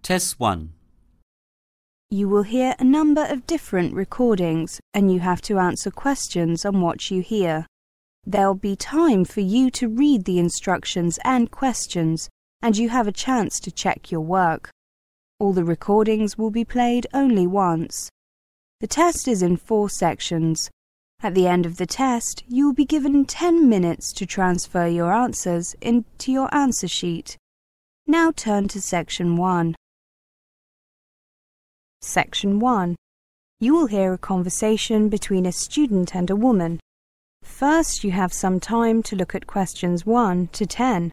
Test 1. You will hear a number of different recordings and you have to answer questions on what you hear. There'll be time for you to read the instructions and questions, and you have a chance to check your work. All the recordings will be played only once. The test is in 4 sections. At the end of the test, you will be given 10 minutes to transfer your answers into your answer sheet. Now turn to Section 1. Section 1. You will hear a conversation between a student and a woman. First, you have some time to look at questions 1 to 10.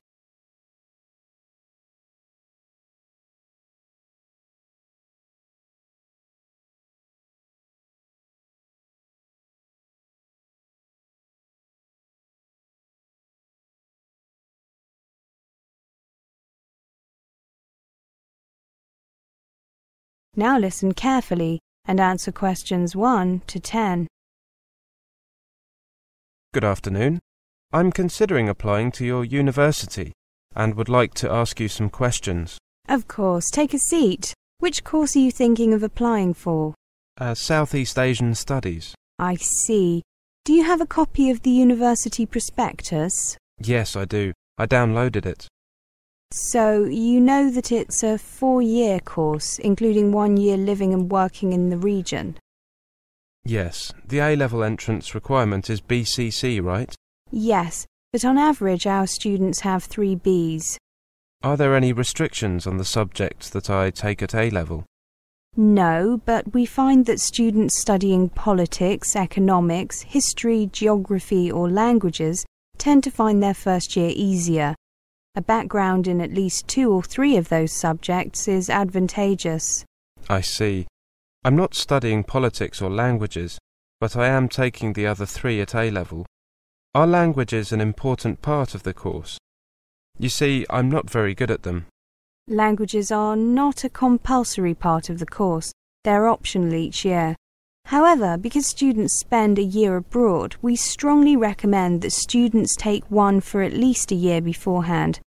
Now listen carefully and answer questions 1 to 10. Good afternoon. I'm considering applying to your university and would like to ask you some questions. Of course, take a seat. Which course are you thinking of applying for? Southeast Asian Studies. I see. Do you have a copy of the university prospectus? Yes, I do. I downloaded it. So, you know that it's a 4-year course, including 1 year living and working in the region? Yes, the A-level entrance requirement is BCC, right? Yes, but on average our students have 3 Bs. Are there any restrictions on the subjects that I take at A-level? No, but we find that students studying politics, economics, history, geography or languages tend to find their first year easier. A background in at least 2 or 3 of those subjects is advantageous. I see. I'm not studying politics or languages, but I am taking the other 3 at A-level. Are languages an important part of the course? You see, I'm not very good at them. Languages are not a compulsory part of the course. They're optional each year. However, because students spend a year abroad, we strongly recommend that students take one for at least a year beforehand.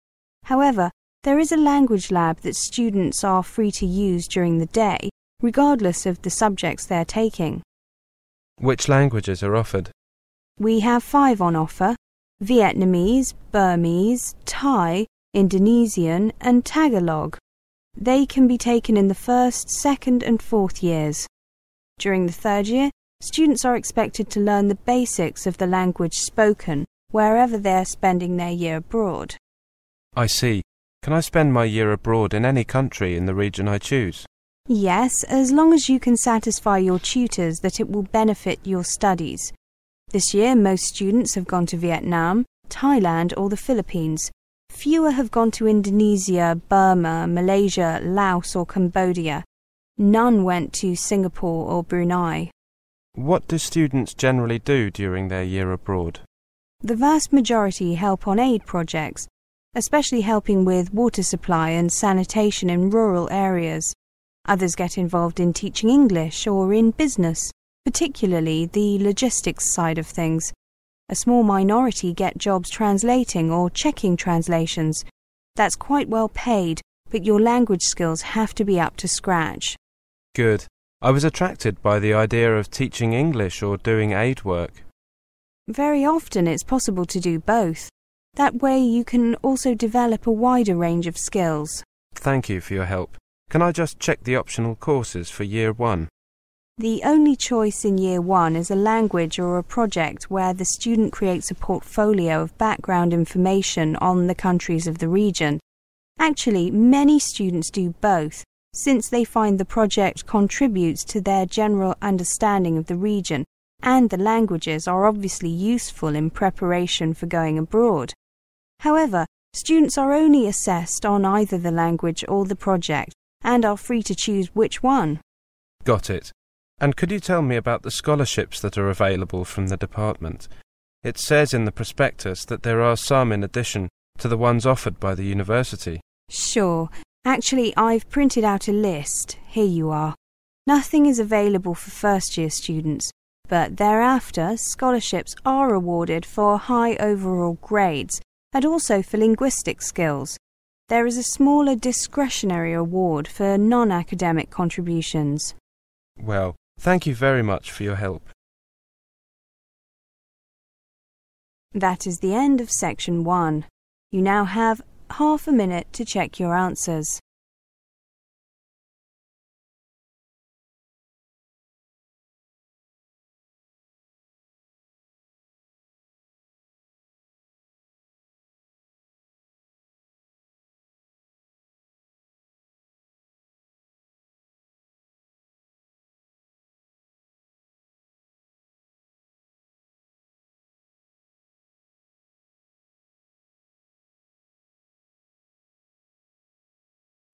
However, there is a language lab that students are free to use during the day, regardless of the subjects they're taking. Which languages are offered? We have 5 on offer: Vietnamese, Burmese, Thai, Indonesian and Tagalog. They can be taken in the 1st, 2nd and 4th years. During the 3rd year, students are expected to learn the basics of the language spoken wherever they are spending their year abroad. I see. Can I spend my year abroad in any country in the region I choose? Yes, as long as you can satisfy your tutors that it will benefit your studies. This year, most students have gone to Vietnam, Thailand or the Philippines. Fewer have gone to Indonesia, Burma, Malaysia, Laos or Cambodia. None went to Singapore or Brunei. What do students generally do during their year abroad? The vast majority help on aid projects, especially helping with water supply and sanitation in rural areas. Others get involved in teaching English or in business, particularly the logistics side of things. A small minority get jobs translating or checking translations. That's quite well paid, but your language skills have to be up to scratch. Good. I was attracted by the idea of teaching English or doing aid work. Very often it's possible to do both. That way you can also develop a wider range of skills. Thank you for your help. Can I just check the optional courses for Year 1? The only choice in Year 1 is a language or a project where the student creates a portfolio of background information on the countries of the region. Actually, many students do both, since they find the project contributes to their general understanding of the region, and the languages are obviously useful in preparation for going abroad. However, students are only assessed on either the language or the project, and are free to choose which one. Got it. And could you tell me about the scholarships that are available from the department? It says in the prospectus that there are some in addition to the ones offered by the university. Sure. Actually, I've printed out a list. Here you are. Nothing is available for first-year students, but thereafter scholarships are awarded for high overall grades and also for linguistic skills. there is a smaller discretionary award for non-academic contributions. Well, thank you very much for your help. That is the end of section 1. You now have half a minute to check your answers.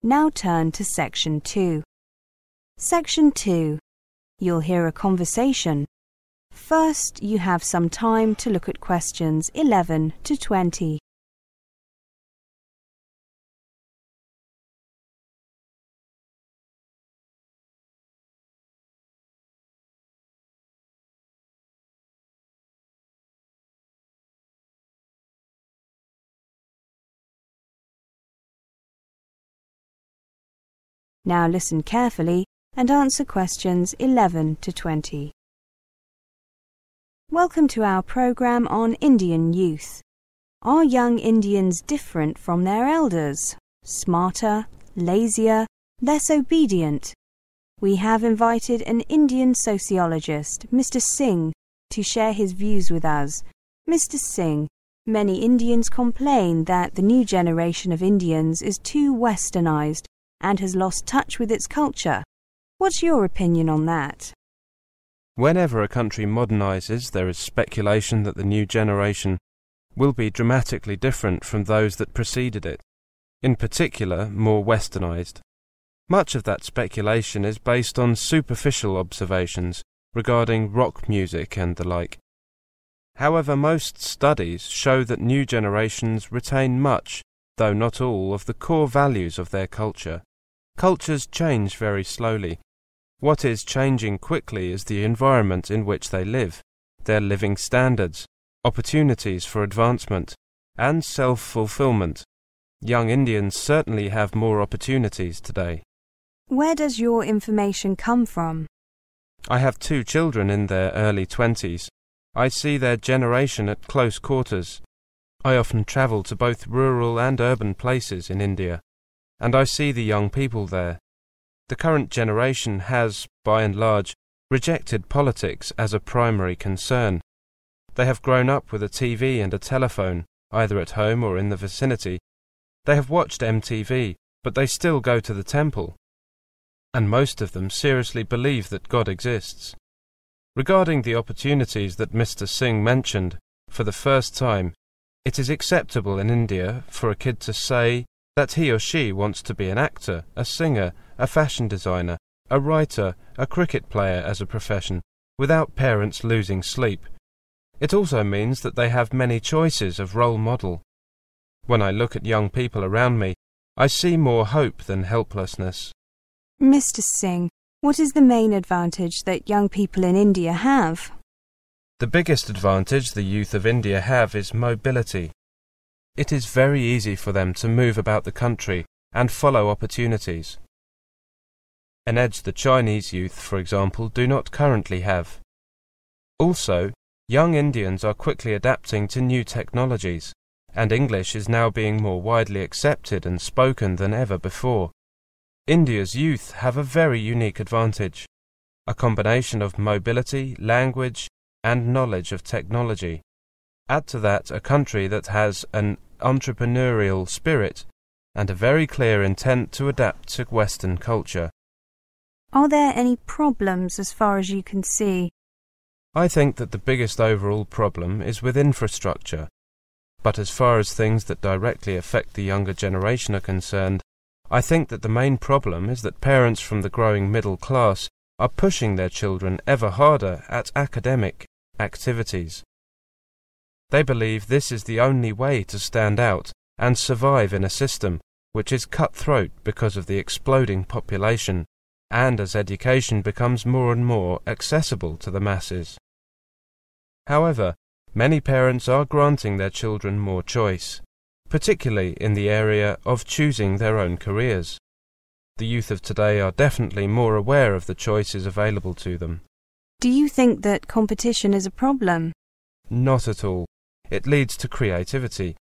Now turn to section 2. Section 2. You'll hear a conversation. First, you have some time to look at questions 11 to 20. Now listen carefully and answer questions 11 to 20. Welcome to our program on Indian youth. Are young Indians different from their elders? Smarter, lazier, less obedient? We have invited an Indian sociologist, Mr. Singh, to share his views with us. Mr. Singh, many Indians complain that the new generation of Indians is too westernized and has lost touch with its culture. What's your opinion on that? Whenever a country modernizes, there is speculation that the new generation will be dramatically different from those that preceded it, in particular more westernized. Much of that speculation is based on superficial observations regarding rock music and the like. However, most studies show that new generations retain much, though not all, of the core values of their culture. Cultures change very slowly. What is changing quickly is the environment in which they live, their living standards, opportunities for advancement, and self-fulfillment. Young Indians certainly have more opportunities today. Where does your information come from? I have 2 children in their early 20s. I see their generation at close quarters. I often travel to both rural and urban places in India, and I see the young people there. The current generation has, by and large, rejected politics as a primary concern. They have grown up with a TV and a telephone, either at home or in the vicinity. They have watched MTV, but they still go to the temple. And most of them seriously believe that God exists. Regarding the opportunities that Mr. Singh mentioned, for the first time, it is acceptable in India for a kid to say that he or she wants to be an actor, a singer, a fashion designer, a writer, a cricket player as a profession, without parents losing sleep. It also means that they have many choices of role model. When I look at young people around me, I see more hope than helplessness. Mr. Singh, what is the main advantage that young people in India have? The biggest advantage the youth of India have is mobility. It is very easy for them to move about the country and follow opportunities. An edge the Chinese youth, for example, do not currently have. Also, young Indians are quickly adapting to new technologies, and English is now being more widely accepted and spoken than ever before. India's youth have a very unique advantage, a combination of mobility, language, and knowledge of technology. Add to that a country that has an entrepreneurial spirit and a very clear intent to adapt to Western culture. Are there any problems as far as you can see? I think that the biggest overall problem is with infrastructure. But as far as things that directly affect the younger generation are concerned, I think that the main problem is that parents from the growing middle class are pushing their children ever harder at academic activities. They believe this is the only way to stand out and survive in a system which is cutthroat because of the exploding population, and as education becomes more and more accessible to the masses. However, many parents are granting their children more choice. particularly in the area of choosing their own careers. The youth of today are definitely more aware of the choices available to them. Do you think that competition is a problem? Not at all. It leads to creativity.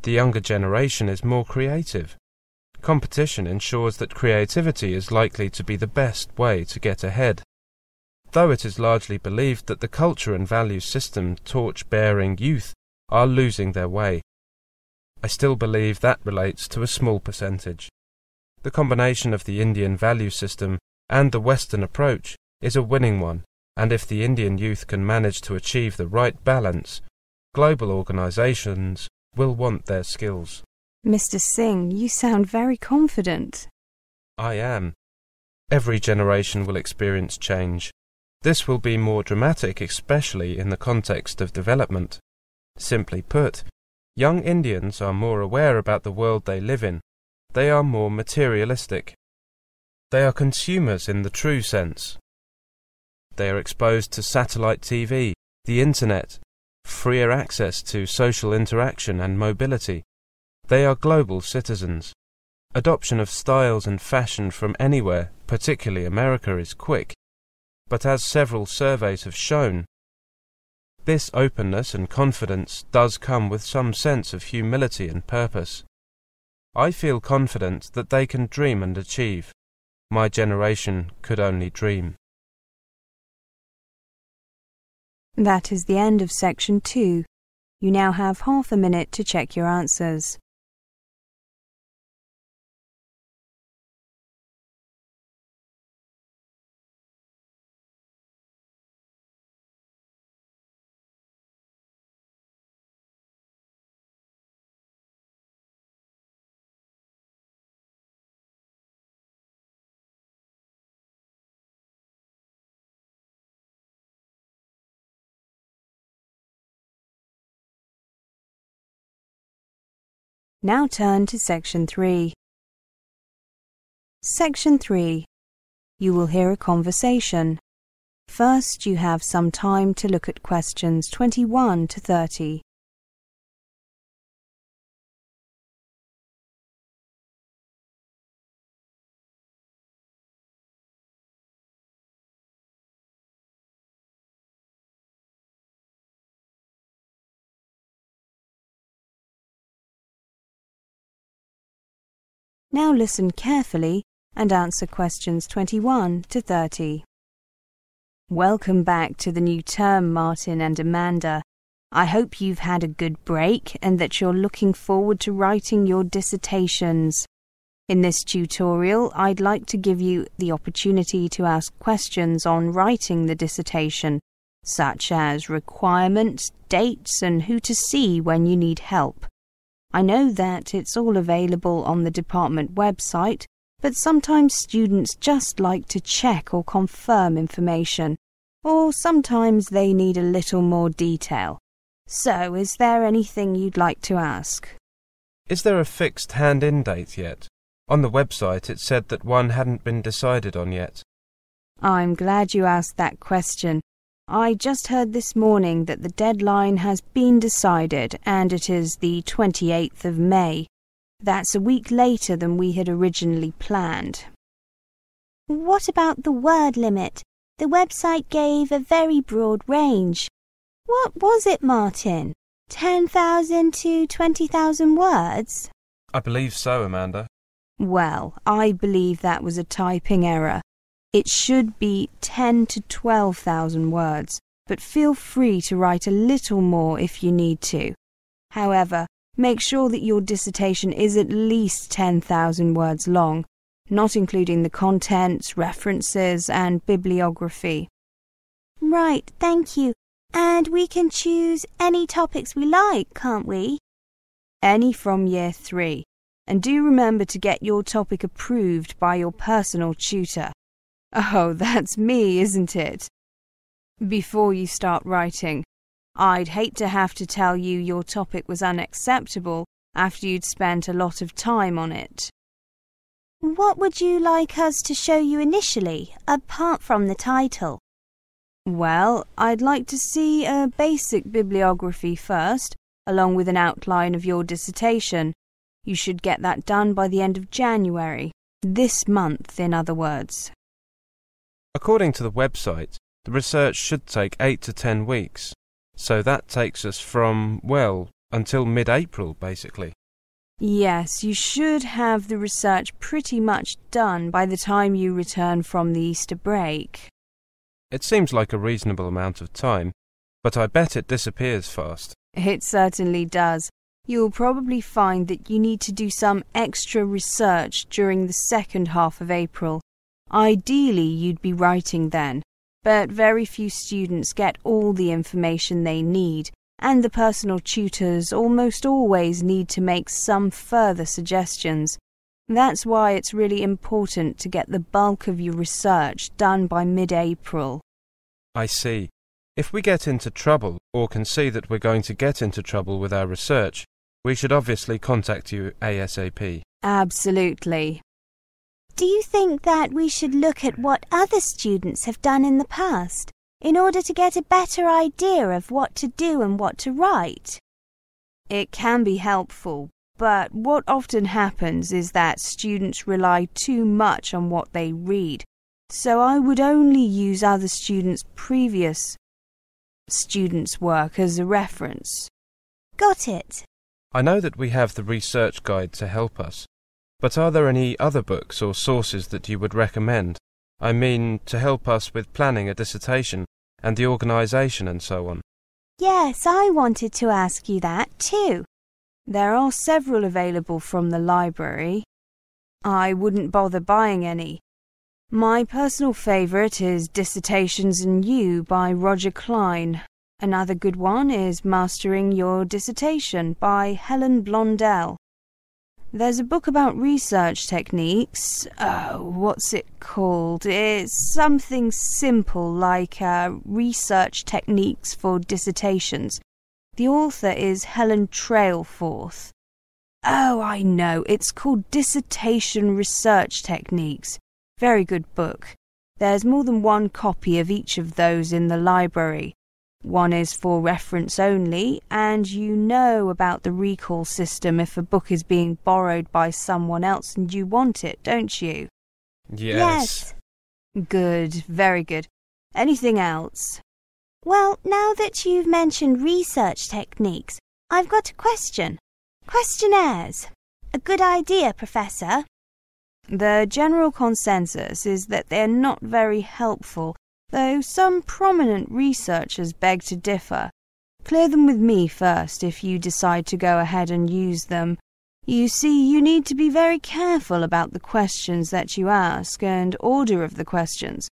The younger generation is more creative. Competition ensures that creativity is likely to be the best way to get ahead. Though it is largely believed that the culture and value system torch-bearing youth are losing their way, I still believe that relates to a small percentage. The combination of the Indian value system and the Western approach is a winning one, and if the Indian youth can manage to achieve the right balance, global organisations will want their skills. Mr. Singh, you sound very confident. I am. Every generation will experience change. This will be more dramatic, especially in the context of development. Simply put, young Indians are more aware about the world they live in. They are more materialistic. They are consumers in the true sense. They are exposed to satellite TV, the internet, freer access to social interaction and mobility. They are global citizens. Adoption of styles and fashion from anywhere, particularly America, is quick. But as several surveys have shown, this openness and confidence does come with some sense of humility and purpose. I feel confident that they can dream and achieve. My generation could only dream. That is the end of section 2. You now have half a minute to check your answers. Now turn to section 3. Section 3. You will hear a conversation. First, you have some time to look at questions 21 to 30. Now listen carefully and answer questions 21 to 30. Welcome back to the new term, Martin and Amanda. I hope you've had a good break and that you're looking forward to writing your dissertations. In this tutorial, I'd like to give you the opportunity to ask questions on writing the dissertation, such as requirements, dates, and who to see when you need help. I know that it's all available on the department website, but sometimes students just like to check or confirm information, or sometimes they need a little more detail. So, is there anything you'd like to ask? Is there a fixed hand-in date yet? On the website it said that one hadn't been decided on yet. I'm glad you asked that question. I just heard this morning that the deadline has been decided and it is the 28th of May. That's a week later than we had originally planned. What about the word limit? The website gave a very broad range. What was it, Martin? 10,000 to 20,000 words? I believe so, Amanda. Well, I believe that was a typing error. It should be 10 to 12,000 words, but feel free to write a little more if you need to. However, make sure that your dissertation is at least 10,000 words long, not including the contents, references, and bibliography. Right, thank you. And we can choose any topics we like, can't we? Any from year 3. And do remember to get your topic approved by your personal tutor. Oh, that's me, isn't it? Before you start writing, I'd hate to have to tell you your topic was unacceptable after you'd spent a lot of time on it. What would you like us to show you initially, apart from the title? Well, I'd like to see a basic bibliography first, along with an outline of your dissertation. You should get that done by the end of January. This month, in other words. According to the website, the research should take 8 to 10 weeks. So that takes us from, well, until mid-April, basically. Yes, you should have the research pretty much done by the time you return from the Easter break. It seems like a reasonable amount of time, but I bet it disappears fast. It certainly does. You'll probably find that you need to do some extra research during the second half of April. Ideally, you'd be writing then, but very few students get all the information they need, and the personal tutors almost always need to make some further suggestions. That's why it's really important to get the bulk of your research done by mid-April. I see. If we get into trouble, or can see that we're going to get into trouble with our research, we should obviously contact you ASAP. Absolutely. Do you think that we should look at what other students have done in the past in order to get a better idea of what to do and what to write? It can be helpful, but what often happens is that students rely too much on what they read, so I would only use other previous students' work as a reference. Got it. I know that we have the research guide to help us, but are there any other books or sources that you would recommend? I mean, to help us with planning a dissertation and the organisation and so on. Yes, I wanted to ask you that too. There are several available from the library. I wouldn't bother buying any. My personal favourite is Dissertations in You by Roger Klein. Another good one is Mastering Your Dissertation by Helen Blondell. There's a book about research techniques. What's it called? It's something simple like Research Techniques for Dissertations. The author is Helen Trailforth. Oh, I know. It's called Dissertation Research Techniques. Very good book. There's more than one copy of each of those in the library. One is for reference only, and you know about the recall system if a book is being borrowed by someone else and you want it, don't you? Yes. Good, very good. Anything else? Well, now that you've mentioned research techniques, I've got a question. Questionnaires. A good idea, Professor. The general consensus is that they're not very helpful, though some prominent researchers beg to differ. Clear them with me first if you decide to go ahead and use them. You see, you need to be very careful about the questions that you ask and order of the questions.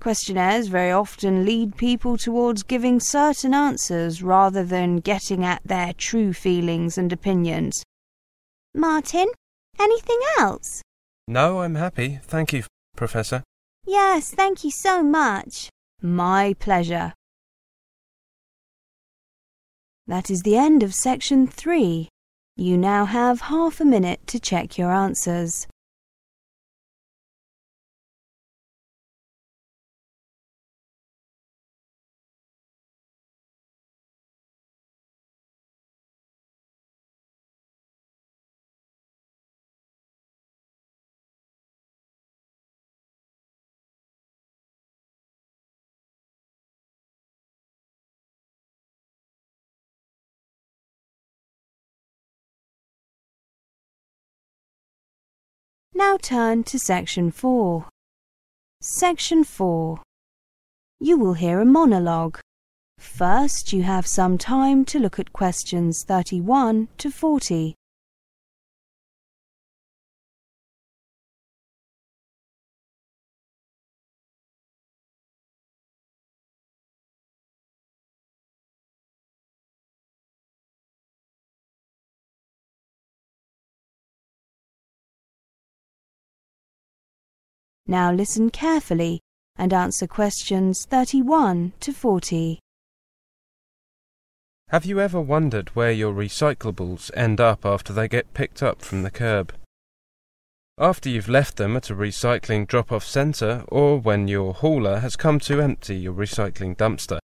Questionnaires very often lead people towards giving certain answers rather than getting at their true feelings and opinions. Martin, anything else? No, I'm happy. Thank you, Professor. Yes, thank you so much. My pleasure. That is the end of section 3. You now have half a minute to check your answers. Now turn to section 4. Section 4. You will hear a monologue. First, you have some time to look at questions 31 to 40. Now listen carefully and answer questions 31 to 40. Have you ever wondered where your recyclables end up after they get picked up from the curb? After you've left them at a recycling drop-off centre, or when your hauler has come to empty your recycling dumpster?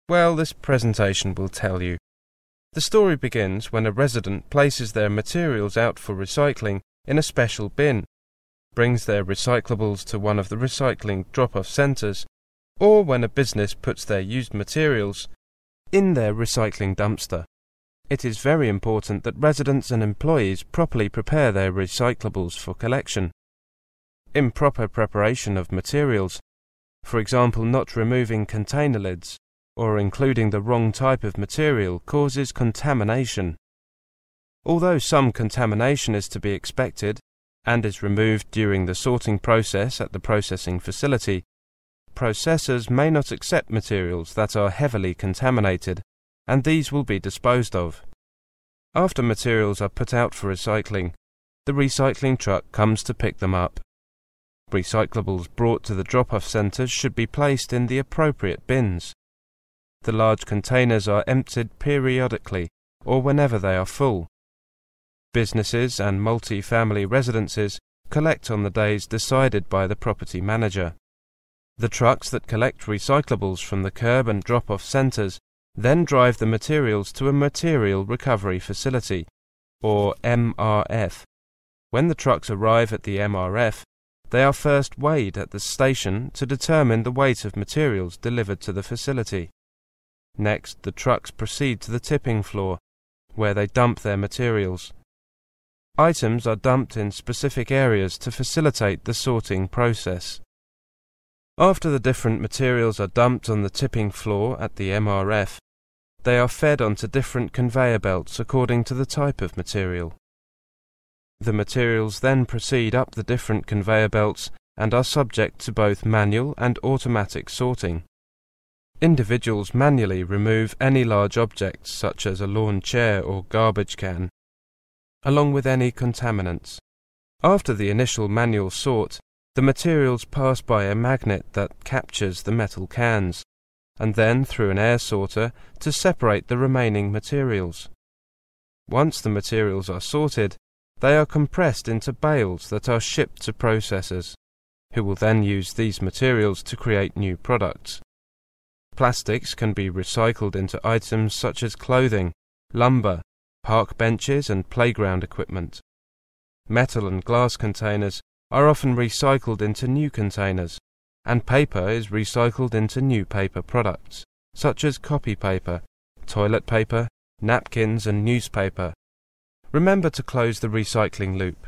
Well, this presentation will tell you. The story begins when a resident places their materials out for recycling in a special bin, brings their recyclables to one of the recycling drop-off centres, or when a business puts their used materials in their recycling dumpster. It is very important that residents and employees properly prepare their recyclables for collection. Improper preparation of materials, for example not removing container lids or including the wrong type of material, causes contamination. Although some contamination is to be expected and is removed during the sorting process at the processing facility, processors may not accept materials that are heavily contaminated, and these will be disposed of. After materials are put out for recycling, the recycling truck comes to pick them up. Recyclables brought to the drop-off centres should be placed in the appropriate bins. The large containers are emptied periodically or whenever they are full. Businesses and multi-family residences collect on the days decided by the property manager. The trucks that collect recyclables from the curb and drop-off centres then drive the materials to a material recovery facility, or MRF. When the trucks arrive at the MRF, they are first weighed at the station to determine the weight of materials delivered to the facility. Next, the trucks proceed to the tipping floor, where they dump their materials. Items are dumped in specific areas to facilitate the sorting process. After the different materials are dumped on the tipping floor at the MRF, they are fed onto different conveyor belts according to the type of material. The materials then proceed up the different conveyor belts and are subject to both manual and automatic sorting. Individuals manually remove any large objects such as a lawn chair or garbage can, along with any contaminants. After the initial manual sort, the materials pass by a magnet that captures the metal cans, and then through an air sorter to separate the remaining materials. Once the materials are sorted, they are compressed into bales that are shipped to processors, who will then use these materials to create new products. Plastics can be recycled into items such as clothing, lumber, park benches and playground equipment. Metal and glass containers are often recycled into new containers, and paper is recycled into new paper products, such as copy paper, toilet paper, napkins and newspaper. Remember to close the recycling loop.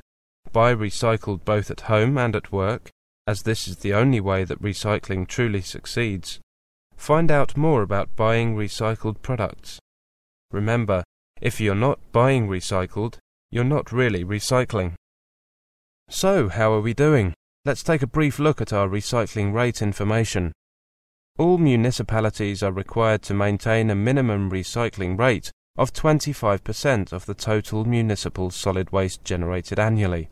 Buy recycled both at home and at work, as this is the only way that recycling truly succeeds. Find out more about buying recycled products. Remember, if you're not buying recycled, you're not really recycling. So, how are we doing? Let's take a brief look at our recycling rate information. All municipalities are required to maintain a minimum recycling rate of 25% of the total municipal solid waste generated annually.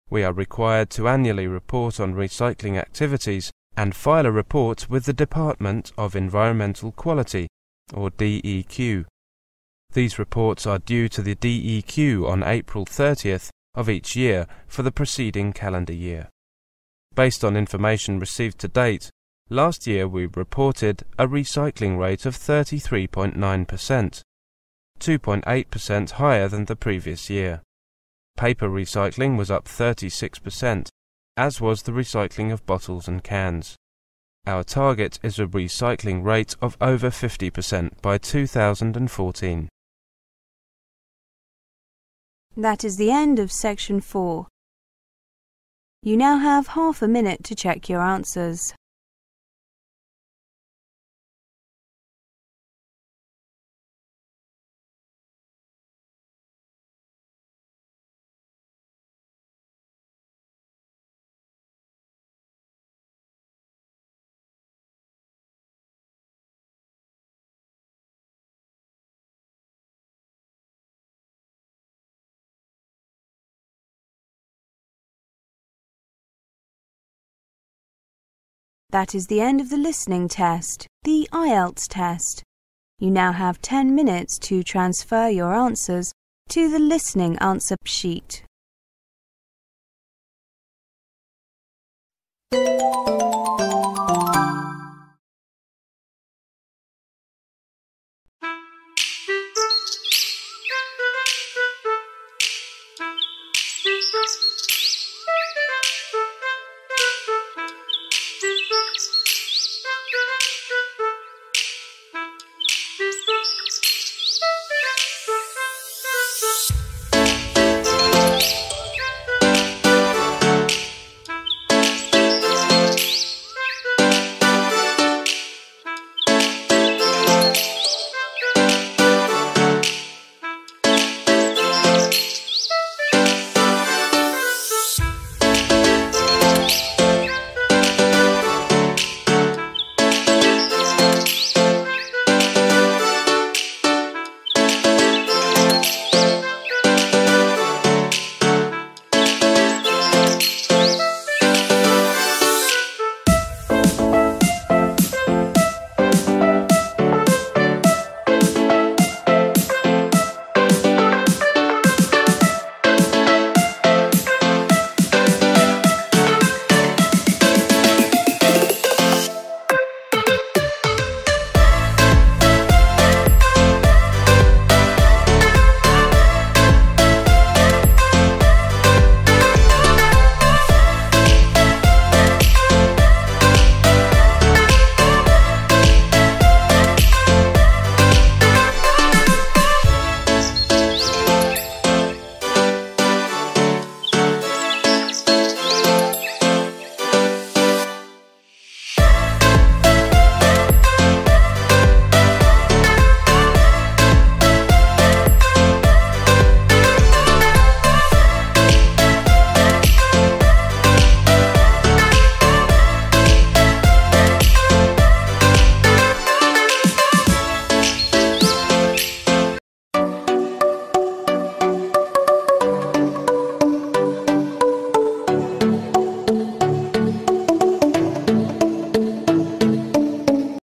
We are required to annually report on recycling activities and file a report with the Department of Environmental Quality, or DEQ. These reports are due to the DEQ on April 30th of each year for the preceding calendar year. Based on information received to date, last year we reported a recycling rate of 33.9%, 2.8% higher than the previous year. Paper recycling was up 36%, as was the recycling of bottles and cans. Our target is a recycling rate of over 50% by 2014. That is the end of section 4. You now have half a minute to check your answers. That is the end of the listening test, the Ielts test. You now have 10 minutes to transfer your answers to the listening answer sheet.